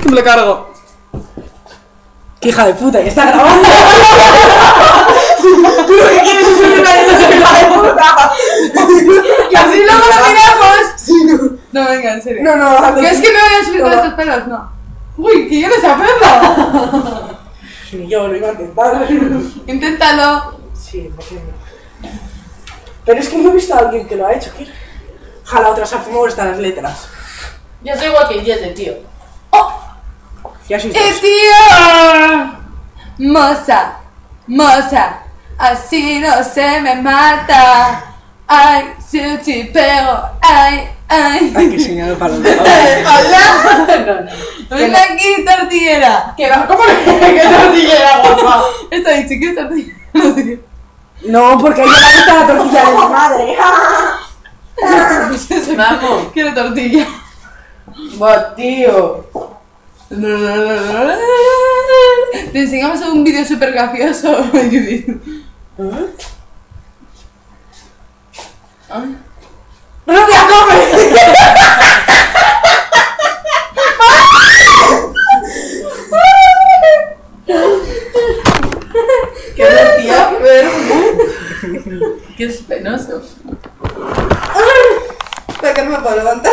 Que me lo cargo. ¡Qué hija de puta! ¡Que está grabando! ¿Tú lo que quieres es subir una hija de puta? ¡Que así luego lo miramos! No, venga, en serio. No. ¿Que es que me voy a subir con estos pelos? No. Uy, que yo no sé hacerlo. Ni yo lo iba a intentar. Inténtalo. Sí, ¿por qué no? Pero es que no he visto a alguien que lo ha hecho. ¿Qué? Ojalá otra se ha fumado hasta las letras. Yo soy igual que Jesse, tío. Ya sois ¡Tío! Moza, así no se me mata. Ay, Suchi, pero, ay. Hay que enseñar para los demás. ¡Hola! ¡Ven aquí, tortillera! ¿Qué va? ¿Cómo que tortillera, guapa? Está dicho que es tortillera. No sé qué. No, porque a ella le gusta la tortilla de mi madre. Vamos. Quiero tortilla. Va, tío. Te enseñamos un vídeo súper gracioso en YouTube. ¡Rubia, come! ¿Qué decía? Qué es penoso. ¿Para qué no me puedo levantar?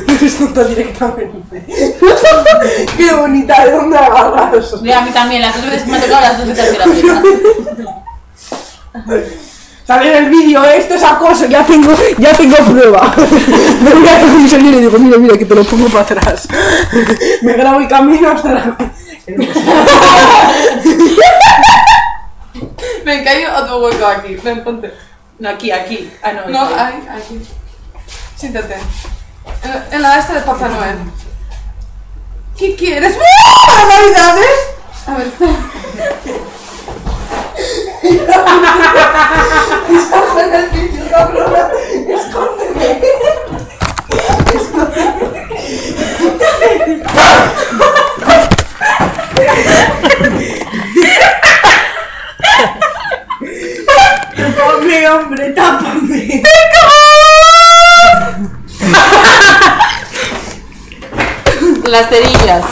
No eres tonta directamente. Qué bonita, ¿de dónde agarras? Mira, a mí también, las dos veces que me ha tocado, las dos veces que la fiesta. Sale en el vídeo, esto es acoso, ya tengo prueba. Me voy a coger mi celular y digo, mira, que te lo pongo para atrás. Me grabo el camino hasta la... Ven, que hay otro hueco aquí. Ven, ponte. No, aquí. Ah, no. No, aquí. Siéntate. En la esta de Papá Noel. ¿Qué quieres? ¡Ah! ¿Navidades? A ver, Escóndeme el vídeo, cabrona. Escóndeme. Tápame, hombre, tápame. Las cerillas.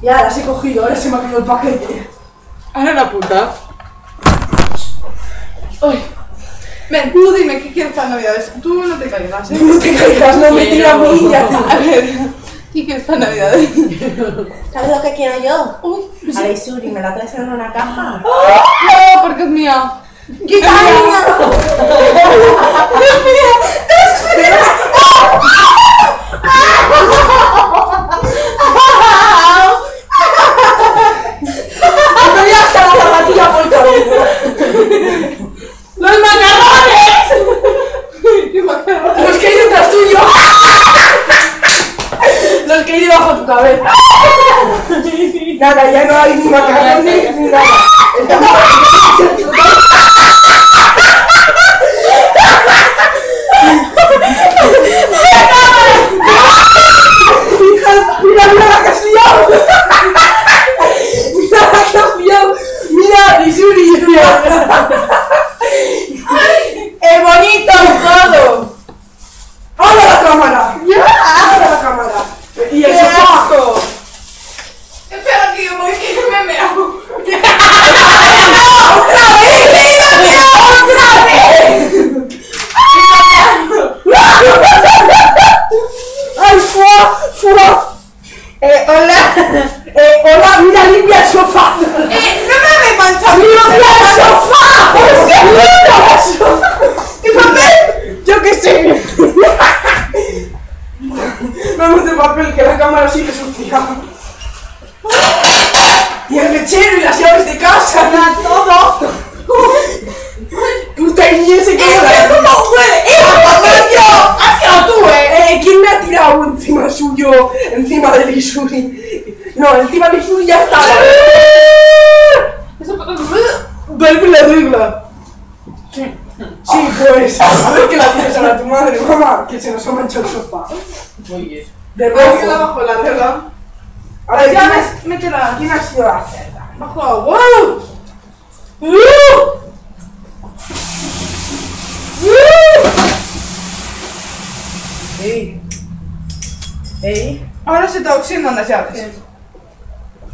Ya las he cogido, ahora se me ha caído el paquete. ahora la puta. Uy. Ven, tú dime qué quieres para Navidades. Tú no te caigas, ¿eh? No te caigas, no me tira a mí ya. A ver, ¿qué quieres para Navidades? ¿Sabes lo que quiero yo? Uy, A la Isuri, ¿me la traes en una caja? no, porque es mía. ¡Qué cariño! ¡Dios mío! ¡Me voy hasta la zapatilla por el camino! ¡Los macarrones! ¿Qué macarrones? ¡Los que hay detrás tuyo! ¡Los que hay debajo de tu cabeza! Nada, ya no hay ni macarrones ni nada. ¡Mira la que has liado! ¡Mira la que has liado! ¡Mira, Isuri! ¡Bonito todo! ¡Hola la cámara! ¡Hola la cámara! ¡Y el sofá! Espera, tío, porque que me meo. ¡Otra vez! ¡Otra vez! ¡Ay, fuá! Hola, mira, limpia el sofá. ¡No me mancha! ¡Limpia el sofá! ¡Qué limpia eso! ¿Qué papel? Yo qué sé. Vamos de papel, que la cámara sigue sucia. Y el mechero y las llaves de casa. ¡Todo! ¡Puta Inés, que cómo huele! ¡Yo! ¡Has sido tú, ¿Quién me ha tirado encima suyo? Encima de Isuri. No, encima de Isuri ya está. ¡Vuelve la regla! Sí, pues. A ver que la tienes ahora a tu madre, mamá. Que se nos ha manchado el sofá. Oye. De Aquí rojo. abajo la regla. A ver, Ya métela. ¿quién ha sido la cerda? Bajo. ¡Wow! ¡Ey! ¡Ey! Ahora se está oxidando las llaves.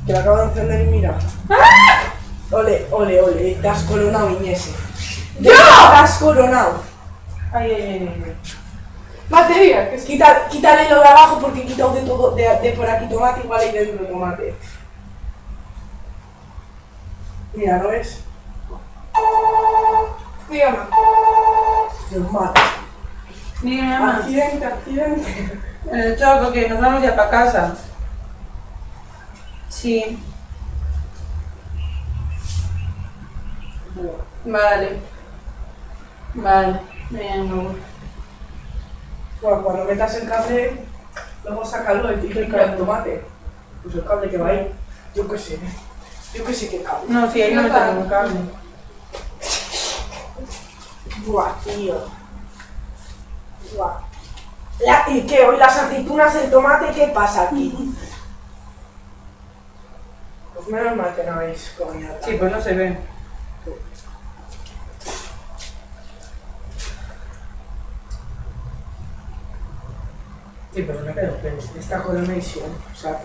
Que la acabo de encender y mira. Ole, ole, ole, te has coronado, Inés. ¡Yo! Te has coronado. Ay, ay, ay, ay. Batería, que es que... Quítale lo de abajo porque he quitado de todo, de por aquí tomate, igual hay dentro de tomate. Mira, ¿no ves? Dígame. Dios mata. Dime, mamá. Accidente, accidente. En el choco, que nos vamos ya para casa. Sí. Vale. Vale. Venga. Bueno, cuando metas el cable, luego sácalo y el cable del tomate. Pues el cable que va ahí. Yo qué sé. Yo qué sé qué cable. No, sí, ahí no me tengo un cable. Buah, tío. Buah. ¿Y qué? ¿Hoy las aceitunas, el tomate? ¿Qué pasa aquí? Pues menos mal que no habéis comido. Sí, pues no se ve. Sí, pero me quedo feliz. Esta coronation. O sea,